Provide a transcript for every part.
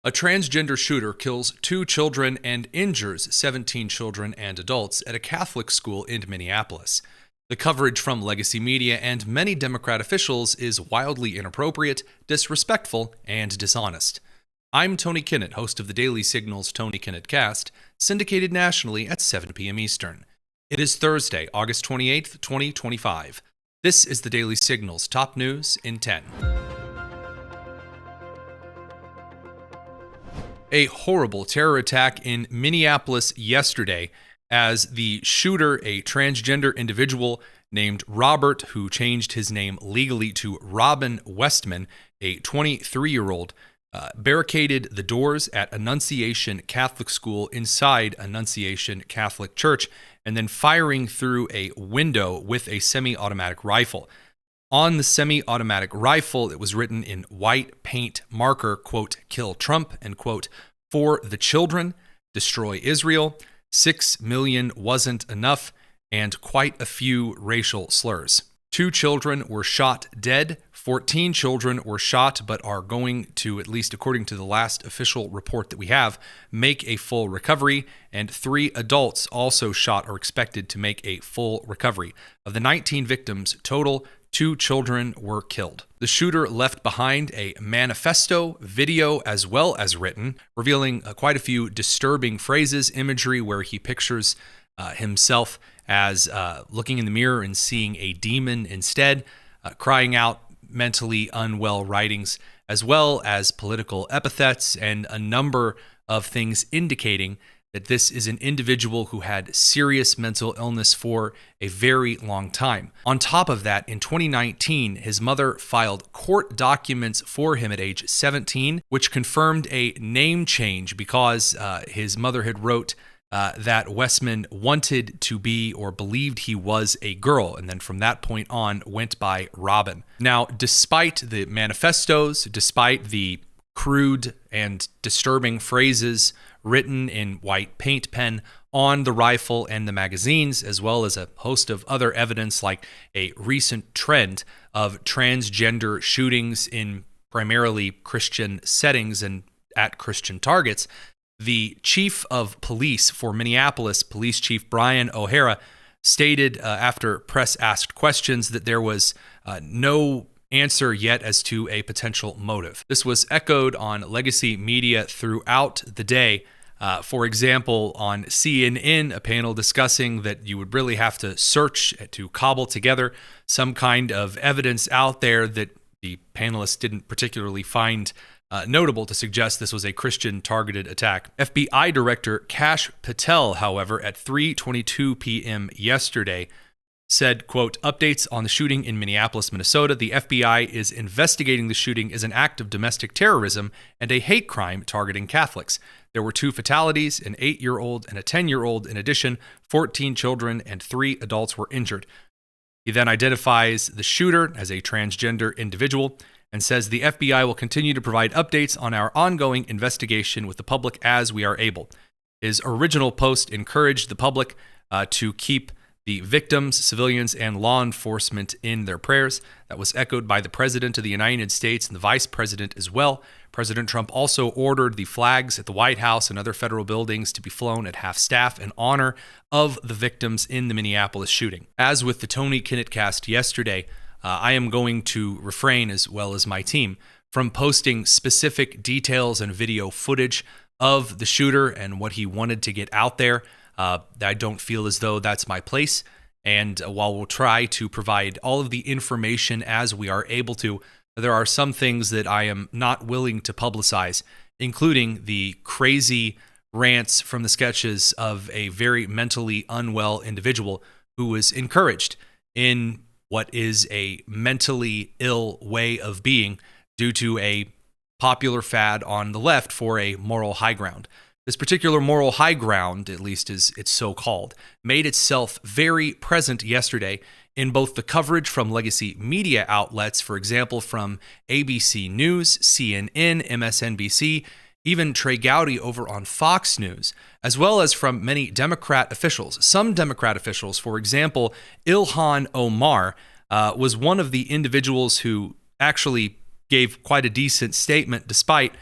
A transgender shooter kills 2 children and injures 17 children and adults at a Catholic school in Minneapolis. The coverage from legacy media and many Democrat officials is wildly inappropriate, disrespectful, and dishonest. I'm Tony Kinnett, host of the Daily Signal's Tony Kinnett Cast, syndicated nationally at 7 p.m. Eastern. It is Thursday, August 28th, 2025. This is the Daily Signal's top news in 10. A horrible terror attack in Minneapolis yesterday as the shooter, a transgender individual named Robert, who changed his name legally to Robin Westman, a 23-year-old, barricaded the doors at Annunciation Catholic School inside Annunciation Catholic Church, and then firing through a window with a semi-automatic rifle. On the semi-automatic rifle, it was written in white paint marker, quote, "Kill Trump," and quote, "For the children, destroy Israel, 6 million wasn't enough," and quite a few racial slurs. 2 children were shot dead, 14 children were shot but are going to, at least according to the last official report that we have, make a full recovery, and 3 adults also shot are expected to make a full recovery. Of the 19 victims total, 2 children were killed. The shooter left behind a manifesto, video, as well as written, revealing quite a few disturbing phrases, imagery where he pictures himself as looking in the mirror and seeing a demon instead, crying out mentally unwell writings, as well as political epithets and a number of things indicating that this is an individual who had serious mental illness for a very long time. On top of that, in 2019, his mother filed court documents for him at age 17, which confirmed a name change because his mother had wrote that Westman wanted to be or believed he was a girl, and then from that point on went by Robin. Now, despite the manifestos, despite the crude and disturbing phrases written in white paint pen on the rifle and the magazines, as well as a host of other evidence like a recent trend of transgender shootings in primarily Christian settings and at Christian targets, the chief of police for Minneapolis, Police Chief Brian O'Hara, stated after press asked questions that there was no answer yet as to a potential motive. This was echoed on legacy media throughout the day. For example, on CNN, a panel discussing that you would really have to search to cobble together some kind of evidence out there that the panelists didn't particularly find notable to suggest this was a Christian-targeted attack. FBI Director Kash Patel, however, at 3:22 p.m. yesterday, said, quote, "Updates on the shooting in Minneapolis, Minnesota. The FBI is investigating the shooting as an act of domestic terrorism and a hate crime targeting Catholics. There were 2 fatalities, an 8-year-old and a 10-year-old. In addition, 14 children and 3 adults were injured." He then identifies the shooter as a transgender individual and says the FBI will continue to provide updates on our ongoing investigation with the public as we are able. His original post encouraged the public to keep the victims, civilians, and law enforcement in their prayers. That was echoed by the President of the United States and the Vice President as well. President Trump also ordered the flags at the White House and other federal buildings to be flown at half-staff in honor of the victims in the Minneapolis shooting. As with the Tony Kinnett Cast yesterday, I am going to refrain, as well as my team, from posting specific details and video footage of the shooter and what he wanted to get out there. I don't feel as though that's my place, and while we'll try to provide all of the information as we are able to, there are some things that I am not willing to publicize, including the crazy rants from the sketches of a very mentally unwell individual who was encouraged in what is a mentally ill way of being due to a popular fad on the left for a moral high ground. This particular moral high ground, at least as it's so called, made itself very present yesterday in both the coverage from legacy media outlets, for example, from ABC News, CNN, MSNBC, even Trey Gowdy over on Fox News, as well as from many Democrat officials. Some Democrat officials, for example, Ilhan Omar, was one of the individuals who actually gave quite a decent statement despite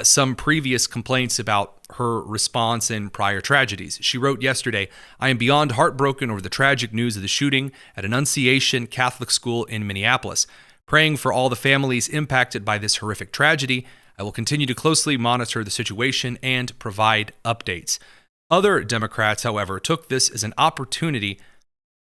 some previous complaints about her response in prior tragedies. She wrote yesterday, "I am beyond heartbroken over the tragic news of the shooting at Annunciation Catholic School in Minneapolis. Praying for all the families impacted by this horrific tragedy. I will continue to closely monitor the situation and provide updates." Other Democrats, however, took this as an opportunity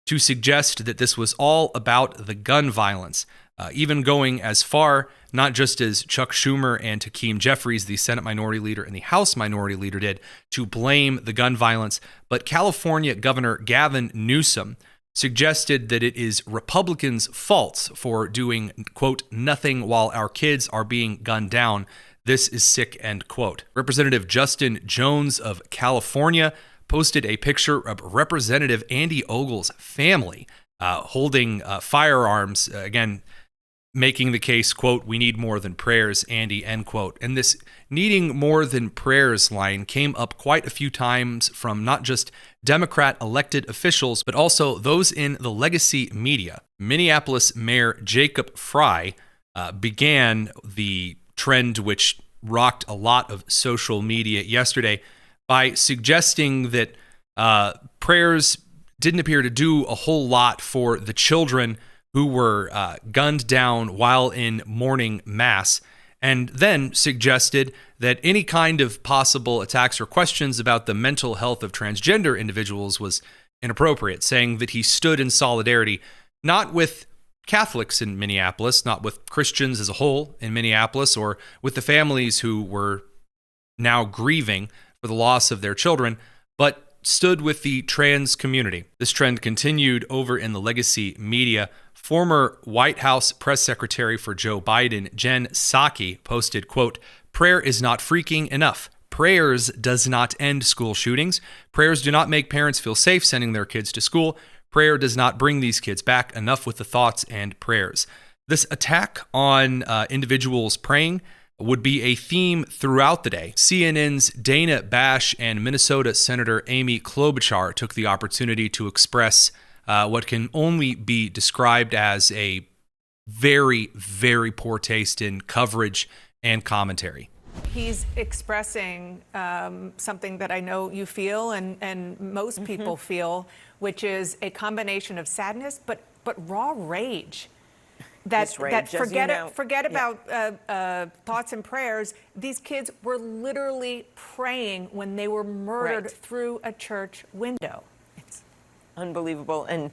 to suggest that this was all about the gun violence, even going as far, not just as Chuck Schumer and Hakeem Jeffries, the Senate Minority Leader and the House Minority Leader, did, to blame the gun violence, but California Governor Gavin Newsom suggested that it is Republicans' fault for doing, quote, "nothing while our kids are being gunned down. This is sick," end quote. Representative Justin Jones of California posted a picture of Representative Andy Ogle's family holding firearms, again, making the case, quote, "we need more than prayers, Andy," end quote. And this needing more than prayers line came up quite a few times from not just Democrat elected officials, but also those in the legacy media. Minneapolis Mayor Jacob Frey began the trend which rocked a lot of social media yesterday by suggesting that prayers didn't appear to do a whole lot for the children who were gunned down while in morning mass, and then suggested that any kind of possible attacks or questions about the mental health of transgender individuals was inappropriate, saying that he stood in solidarity not with Catholics in Minneapolis, not with Christians as a whole in Minneapolis, or with the families who were now grieving for the loss of their children, but stood with the trans community. This trend continued over in the legacy media. Former White House press secretary for Joe Biden, Jen Psaki, posted, quote, "Prayer is not freaking enough. Prayers does not end school shootings. Prayers do not make parents feel safe sending their kids to school. Prayer does not bring these kids back. Enough with the thoughts and prayers." This attack on individuals praying would be a theme throughout the day. CNN's Dana Bash and Minnesota Senator Amy Klobuchar took the opportunity to express what can only be described as a very, very poor taste in coverage and commentary. He's expressing something that I know you feel and most people feel, which is a combination of sadness but raw rage. Forget about thoughts and prayers. These kids were literally praying when they were murdered through a church window. It's unbelievable. And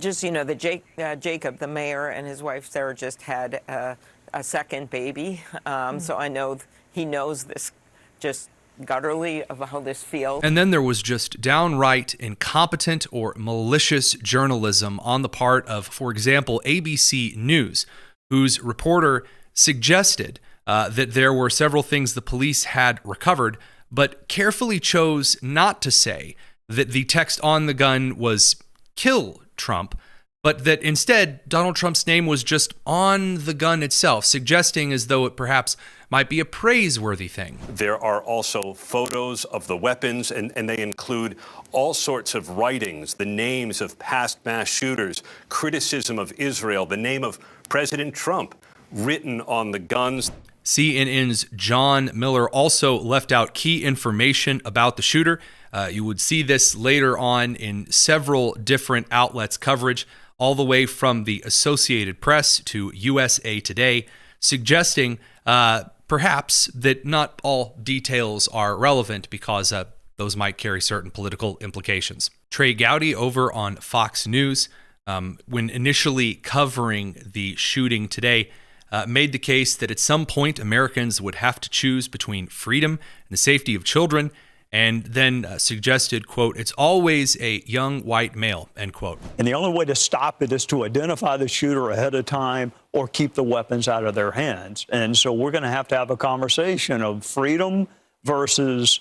just, Jacob, the mayor, and his wife Sarah just had a second baby. So I know he knows this just gutturally of how this feels. And then there was just downright incompetent or malicious journalism on the part of, for example, ABC News, whose reporter suggested that there were several things the police had recovered, but carefully chose not to say that the text on the gun was "Kill Trump," but that instead Donald Trump's name was just on the gun itself, suggesting as though it perhaps might be a praiseworthy thing. There are also photos of the weapons, and they include all sorts of writings, the names of past mass shooters, criticism of Israel, the name of President Trump written on the guns. CNN's John Miller also left out key information about the shooter. You would see this later on in several different outlets' coverage, all the way from the Associated Press to USA Today, suggesting perhaps that not all details are relevant because those might carry certain political implications. Trey Gowdy over on Fox News, when initially covering the shooting today, made the case that at some point Americans would have to choose between freedom and the safety of children, and then suggested, quote, "it's always a young white male," end quote. And the only way to stop it is to identify the shooter ahead of time or keep the weapons out of their hands. And so we're going to have a conversation of freedom versus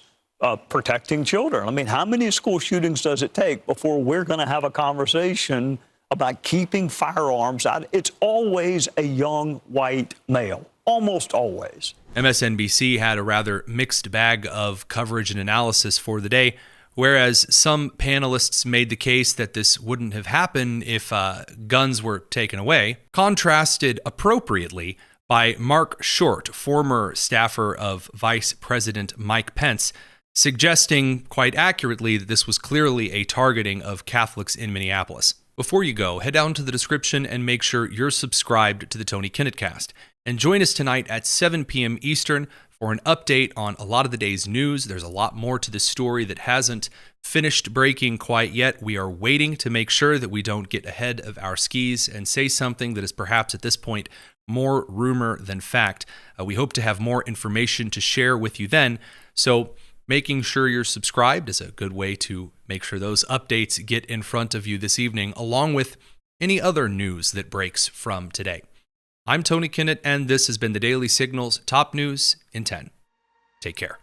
protecting children. I mean, how many school shootings does it take before we're going to have a conversation about keeping firearms out? It's always a young white male, almost always. MSNBC had a rather mixed bag of coverage and analysis for the day, whereas some panelists made the case that this wouldn't have happened if guns were taken away, contrasted appropriately by Mark Short, former staffer of Vice President Mike Pence, suggesting quite accurately that this was clearly a targeting of Catholics in Minneapolis. Before you go, head down to the description and make sure you're subscribed to the Tony Kinnett Cast. And join us tonight at 7 p.m. Eastern for an update on a lot of the day's news. There's a lot more to this story that hasn't finished breaking quite yet. We are waiting to make sure that we don't get ahead of our skis and say something that is perhaps at this point more rumor than fact. We hope to have more information to share with you then. So making sure you're subscribed is a good way to make sure those updates get in front of you this evening, along with any other news that breaks from today. I'm Tony Kinnett, and this has been the Daily Signal's Top News in 10. Take care.